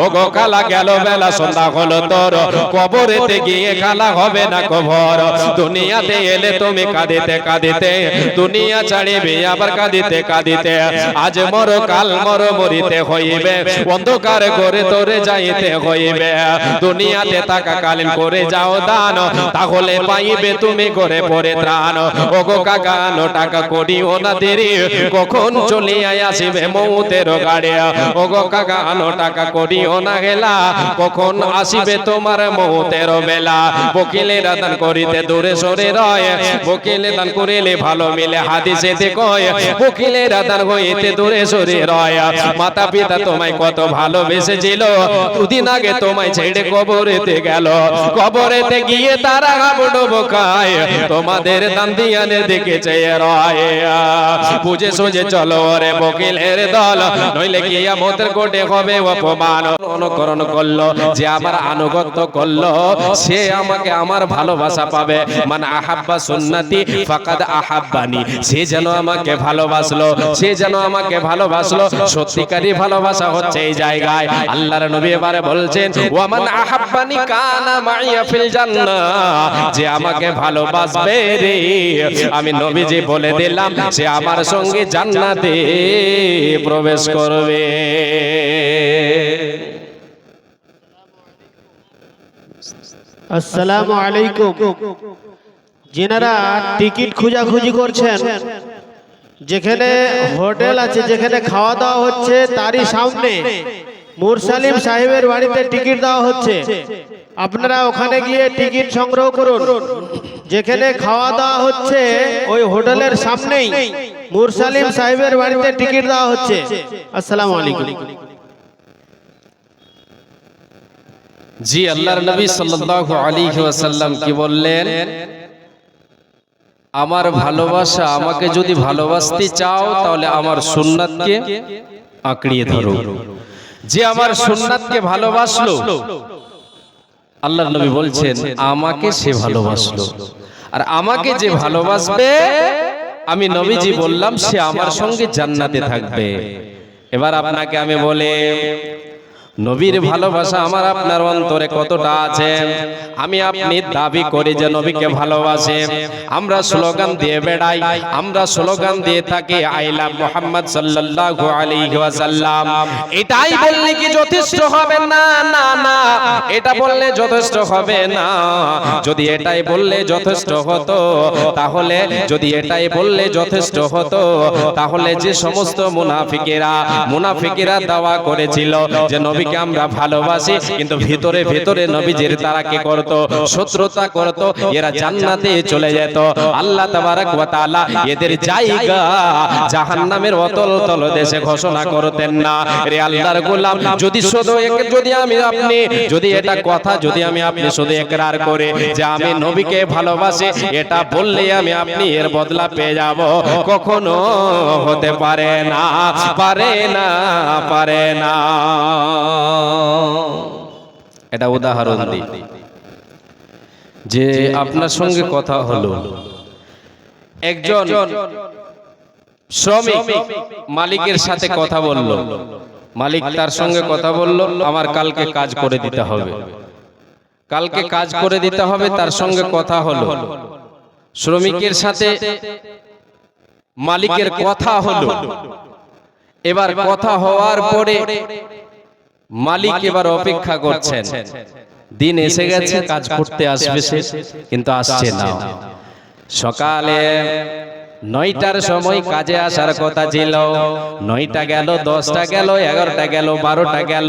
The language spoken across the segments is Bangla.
ওগো কালা গেল বেলা সন্ধ্যা হলো তোর, কবরেতে গিয়ে কালা হবে না কবর। দুনিয়াতে এলে তুমি কাঁদিতে কাঁদিতে, দুনিয়া ছাড়িবে আবার কাঁদিতে কাঁদিতে। আজ মর কাল মর মরিতে হইবে, অন্ধকার করে তোরে যাইতে হইবে। দুনিয়াতে থাকাকালীন করে যাও দান, তাহলে পাইবে তুমি করে পরে ত্রাণ। ওগো কাকা নো টাকা করিও না দেরি, কখন চলিয়া আসিবে মৌতের গাড়ি। ওগো কাকা নো টাকা করিও না গেলা, কখন আসিবে তোমার মৌতের বেলা। বকিলের দান করিতে দূরে সরে রয়, বকিলে দান করিলে ভালো মিলে হাদিসেতে কয়। বকিলের দান হইতে দূরে সরে রয়, মাতা পিতা তোমায় কত ভালোবেসেছিল, দুদিন আগে তোমায় ছেড়ে কবরেতে গেল। কবরেতে গিয়ে তারা হাবুডুবু খায়, তোমাদের দান দিয়ানের দিকে চেয়ে রয়। বুঝে সুঝে চলো রে বকিলের দল, নইলে কিয়ামতের কোটে হবে অপমান। অনুকরণ করলো, যে আমার আনুগত্য করলো, সে আমাকে আমার ভালোবাসা পাবে। মান আহাব্বা সুন্নতি ফাকাদ আহাব্বানি, সে যেন আমাকে ভালোবাসলো, সে যেন আমাকে ভালোবাসলো। সত্যিকারই ভালোবাসা হচ্ছে এই জায়গায়। আল্লাহর নবী এবারে বলছেন, ওয়া মান আহাব্বানি কানা মাইয়া ফিল জান্নাহ, যে আমাকে ভালোবাসবে রে, আমি নবীজি বলে দিলাম, সে আমার সঙ্গে জান্নাতে প্রবেশ করবে। আসসালামু আলাইকুম। যিনারা টিকিট খোঁজাখুঁজি করছেন, যেখানে হোটেল আছে, যেখানে খাওয়া দাওয়া হচ্ছে, তারই সামনে মুরসালিম সাহেবের বাড়িতে টিকিট দেওয়া হচ্ছে। আপনারা ওখানে গিয়ে টিকিট সংগ্রহ করুন। যেখানে খাওয়া দাওয়া হচ্ছে ওই হোটেলের সামনেই মুরসালিম সাহেবের বাড়িতে টিকিট দেওয়া হচ্ছে। আসসালামু আলাইকুম। জি, আল্লাহর নবী সাল্লাল্লাহু আলাইহি ওয়াসাল্লাম কি বললেন? আমার ভালোবাসা, আমাকে যদি ভালোবাসতে চাও তাহলে আমার সুন্নাতকে আঁকড়িয়ে ধরো। যে আমার সুন্নাতকে ভালোবাসলো, আল্লাহর নবী বলছেন আমাকে সে ভালোবাসলো। আর আমাকে যে ভালোবাসবে, আমি নবীজি বললাম, সে আমার সঙ্গে জান্নাতে থাকবে। এবার আপনাকে আমি বলে, নবীর ভালোবাসা আমার আপনার অন্তরে কতটা আছে? আমি আপনি দাবি করি যে নবীকে ভালোবাসে, আমরা স্লোগান দিয়ে বেড়াই, আমরা স্লোগান দিয়ে থাকি আই লাভ মুহাম্মদ সাল্লাল্লাহু আলাইহি ওয়াসাল্লাম। এটাই বললে কি যথেষ্ট হবে? না না না, এটা বললে যথেষ্ট হবে না। যদি এটাই বললে যথেষ্ট হতো, তাহলে যদি এটাই বললে যথেষ্ট হতো, তাহলে যে সমস্ত মুনাফিকেরা দাওয়া করেছিল যে নবী আমরা ভালোবাসি, কিন্তু ভিতরে ভিতরে নবীজির তারা কি করত? শত্রুতা করত। এরা জান্নাতে চলে যেত। আল্লাহ তাবারক ওয়া তাআলা এদের জায়গা জাহান্নামের অতল তলদেশে ঘোষণা করতেন না। রে আল্লাহর গোলাম, যদি শুধু যদি আমি আপনি যদি এটা কথা যদি আমি আপনি শুধু ইকরার করে যে আমি নবীকে ভালোবাসি, এটা বললে আমি আপনি এর বদলা পেয়ে যাব, কখনো হতে পারে না, পারে না, পারে না। এটা উদাহরণ দিই যে আপনার সঙ্গে কথা হলো, একজন শ্রমিক মালিকের সাথে কথা বলল, মালিক তার সঙ্গে কথা বলল, আমার কালকে কাজ করে দিতে হবে, কালকে কাজ করে দিতে হবে। তার সঙ্গে কথা হলো, শ্রমিকের সাথে মালিকের কথা হলো। এবার কথা হওয়ার পরে মালিক এবার অপেক্ষা করছেন, দিন এসে গেছে, কাজ করতে আসবে সে, কিন্তু আসছে না। সকালে 9টার সময় কাজে আসার কথা ছিল, 9টা গেল, 10টা গেল, 11টা গেল, 12টা গেল,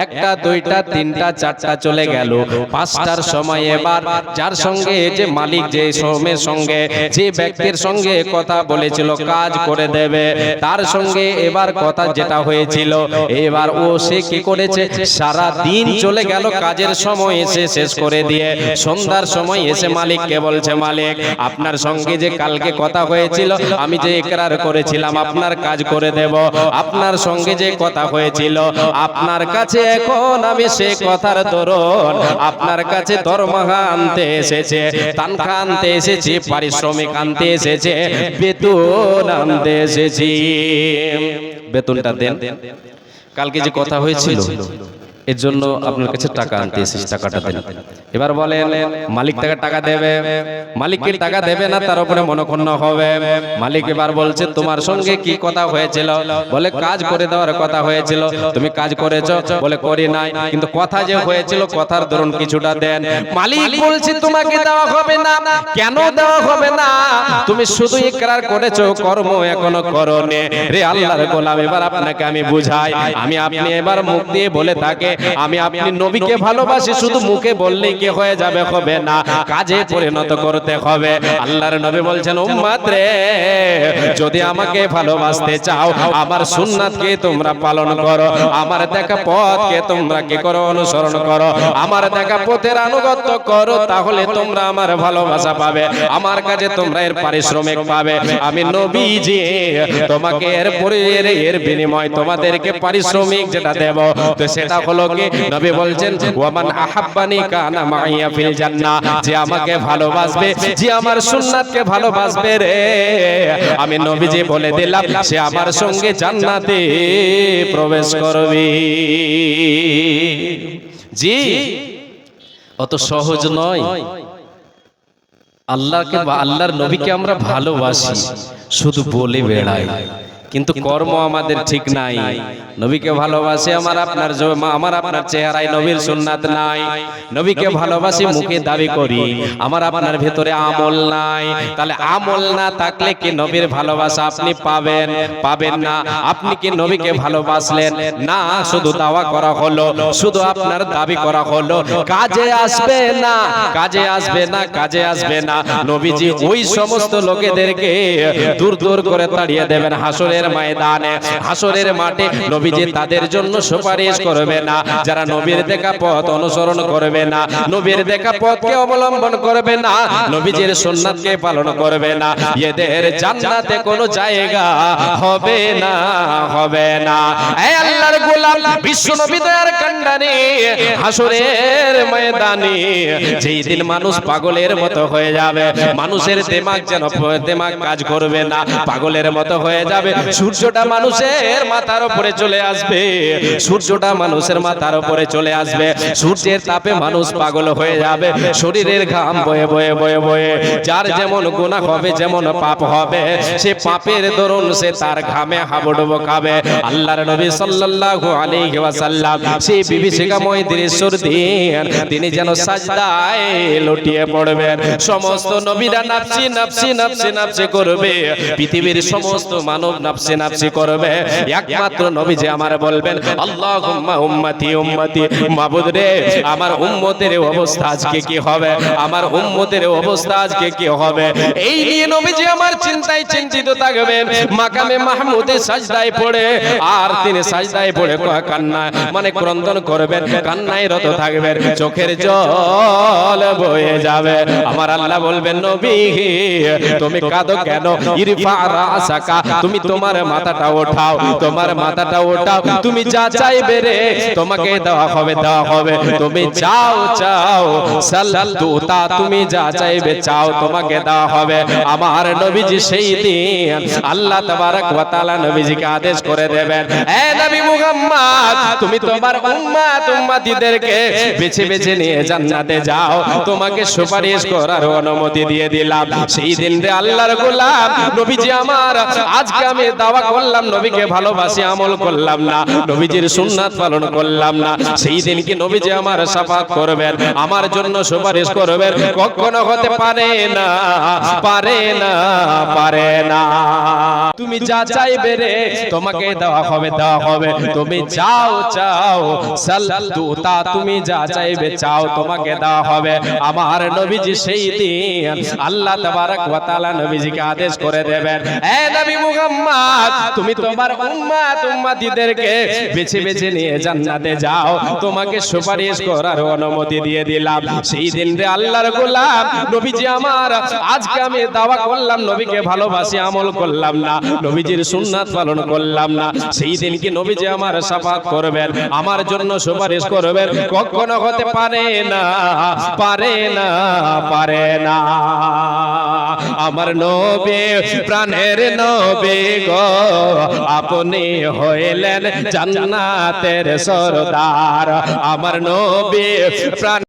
1টা 2টা 3টা 4টা চলে গেল। 5টার সময় এবার যার সঙ্গে যে মালিক, যে শ্রমের সঙ্গে, যে ব্যক্তির সঙ্গে কথা বলেছিল কাজ করে দেবে, তার সঙ্গে এবার কথা যেটা হয়েছিল, এবার ও সে কি করেছে, সারা দিন চলে গেল, কাজের সময় এসে শেষ করে দিয়ে সন্ধ্যার সময় এসে মালিককে বলছে, মালিক আপনার সঙ্গে যে কালকে কথা হয়েছিল, আমি যে ইকরার করেছিলাম আপনার কাজ করে দেব, আপনার সঙ্গে যে কথা হয়েছিল, আপনার কাছে এখন আমি সে কথার দরুন আপনার কাছে দরমাহা আনতে এসেছে, তানখা আনতে এসেছি, পারিশ্রমিক আনতে এসেছে, বেতন আনতে এসেছি, বেতনটা দেন। কালকে যে কথা হয়েছিল এর জন্য আপনার কাছে টাকা আনতে এসেছি, টাকাটা দেন। এবার বলেন মালিক তাকে টাকা দেবে, মালিককে টাকা দেবে না, তার উপরে মনক্ষুণ্ণ হবে। মালিক এবার বলছে তোমার সঙ্গে কি কথা হয়েছিল? বলে কাজ করে দেওয়ার কথা হয়েছিল। তুমি কাজ করেছো? বলে করি নাই, কিন্তু কথা যে হয়েছিল কথার দরুন কিছুটা দেন। মালিক বলছে তোমাকে দেওয়া হবে না। কেন দেওয়া হবে না? তুমি শুধু ইকরার করেছো, কর্ম এখনো করোনি। রে আল্লাহর গোলাম, এবার আপনাকে আমি বুঝাই। আমি আপনি এবার মুখ দিয়ে বলে থাকে আমি আপনি নবীকে ভালোবাসি, শুধু মুখে বললেই কি হয়ে যাবে? হবে না, কাজে পরিণত করতে হবে। আল্লাহর নবী বলছেন উম্মত রে, যদি আমাকে ভালোবাসতে চাও আমার সুন্নাতকে তোমরা পালন করো, আমার দেখা পথকে তোমরা কি করো? অনুসরণ করো। আমার দেখা পথের আনুগত্য করো, তাহলে তোমরা আমার ভালোবাসা পাবে, আমার কাছে তোমরা এর পারিশ্রমিক পাবে। আমি নবীজি তোমাকে এর বিনিময় তোমাদেরকে পারিশ্রমিক যেটা দেব, তো সেটা হলো কি? নবী বলছেন ওয়ামান আহাব্বানি কানা মাইয়া ফিল জান্নাহ, যে আমাকে ভালোবাসবে, যে আমার সুন্নাতকে ভালোবাসবে রে, আমি নবীজি বলে দিলাম সে আমার সঙ্গে জান্নাতে প্রবেশ করবে। জি, অত সহজ নয়। আল্লাহকে বা আল্লাহর নবীকে আমরা ভালোবাসি, শুধু বলে বেড়াই, কিন্তু কর্ম আমাদের ঠিক নাই। নবীকে ভালোবাসি আমার আপনার চেহারায় নবীর সুন্নাত নাই। নবীকে ভালোবাসি মুখে দাবি করি, আমার আপনার ভেতরে আমল নাই। তাহলে আমল না থাকলে কি নবীর ভালোবাসা আপনি পাবেন? পাবেন না। আপনি কি নবীকে ভালোবাসলেন? না, শুধু দাওয়া করা হলো, শুধু আপনার দাবি করা হলো, কাজে আসবে না, কাজে আসবে না, কাজে আসবে না। নবীজি ওই সমস্ত লোকেদেরকে দূর দূর করে তাড়িয়ে দেবেন হাসরের ময়দানে, হাসরের মাঠে। নবীজি তাদের জন্য সুপারিশ করবে না যারা নবীর দেখা পথ অনুসরণ করবে না, নবীর দেখা পথকে অবলম্বন করবে না, নবীজির সুন্নাতকে পালন করবে না। এদের জান্নাতে কোনো জায়গা হবে না, হবে না। এই আল্লাহর গোলাম বিশ্ব নবী দয়ার কান্ডারি হাসরের ময়দানে যেই দিন মানুষ পাগলের মতো হয়ে যাবে, মানুষের দিমাগ কাজ করবে না, পাগলের মতো হয়ে যাবে। সূর্যটা মানুষের মাথার উপরে চলে আসবে, সূর্যটা মানুষের মাথার উপরে চলে আসবে। সূর্যের তাপে মানুষ পাগল হয়ে যাবে, শরীরের ঘাম বয়ে বয়ে বয়ে বয়ে। যার যেমন গুনাহ হবে, যেমন পাপ হবে, সে পাপের দরুন সে তার ঘামে হাবুডুবু খাবে। আল্লাহর নবী সাল্লাল্লাহু আলাইহি ওয়াসাল্লাম সেই বিভীষিকাময় দৃশ্যর দিন তিনি যেন সাজদায় লুটিয়ে পড়বেন। সমস্ত নবীরা নাফসি নাফসি নাফসি নাফসি করবে, পৃথিবীর সমস্ত মানব নাফসি নাফসি করবে। একমাত্র নবী যে আমার বলবেন আল্লাহুম্মা উম্মতি উম্মতি, মাবুদ রে আমার উম্মতের অবস্থা আজকে কি হবে, আমার উম্মতের অবস্থা আজকে কি হবে। এই নিয়ে নবীজি আমার চিন্তায় চিন্তিত থাকবেন। মাকামে মাহমুদে সাজদায় পড়ে, আর তিনি সাজদায় পড়ে কান্না মানে ক্রন্দন করবেন, কান্নায় রত থাকবেন, চোখের জল বয়ে যাবে। আমার আল্লাহ বলবেন নবী তুমি কাঁদো কেন? ইরফা রাসাকা, তুমি তোমার মাথাটা ওঠাও, তোমার মাথাটা ওঠাও, তুমি যা চাইবে রে তোমাকে দেওয়া হবে, দেওয়া হবে। তুমি চাও চাও সাল্লাতুতা, তুমি যা চাইবে চাও তোমাকে দেওয়া হবে। আমার নবীজি সেই দিন আল্লাহ তাবারক ওয়া তাআলা নবীজিকে আদেশ করে দেবেন, এ নবী মুহাম্মদ তুমি তোমার উম্মত উম্মতিদেরকে বেছে বেছে নিয়ে জান্নাতে যাও, তোমাকে সুপারিশ করার অনুমতি দিয়ে দিলাম। সেই দিন রে আল্লাহর গোলাম নবীজি আমার, আজকে আমি দাওয়া করলাম নবীকে ভালোবাসি, আমল করলাম না, নবীজির সুন্নাত পালন করলাম না, সেই দিন কি নবীজি আমার শাফাত করবেন, আমার জন্য সুপারিশ করবেন? কখনো হতে পারে না, পারে না, পারে না। তুমি যা চাইবে রে তোমাকে দেওয়া হবে, দেওয়া হবে। তুমি চাও চাও সাল্লাতুতা, তুমি যা চাইবে চাও তোমাকে দেওয়া হবে। আমার নবীজি সেই দিন আল্লাহ তাবারক ওয়া তাআলা নবীজিকে আদেশ করে দেবেন, এ নবী মুহাম্মদ তুমি তোমার উম্মত উম্মতিদেরকে বেছে বেছে নিয়ে জান্নাতে যাও, তোমাকে সুপারিশ করার অনুমতি দিয়ে দিলাম। সেই দিন রে আল্লাহর গোলাম নবীজি আমার, আজকে আমি দাওয়া করলাম নবীকে ভালোবাসি, আমল করলাম না, নবীজির সুন্নাত পালন করলাম না, সেই দিন কি নবীজি আমার শাফাত করবেন, আমার জন্য সুপারিশ করবেন? কখনো হতে পারে না, পারে না, পারে না। আমার নবী প্রাণের নবী গো, গো আপনি হইলেন জান্নাতের সরদার আমার নবী প্রাণ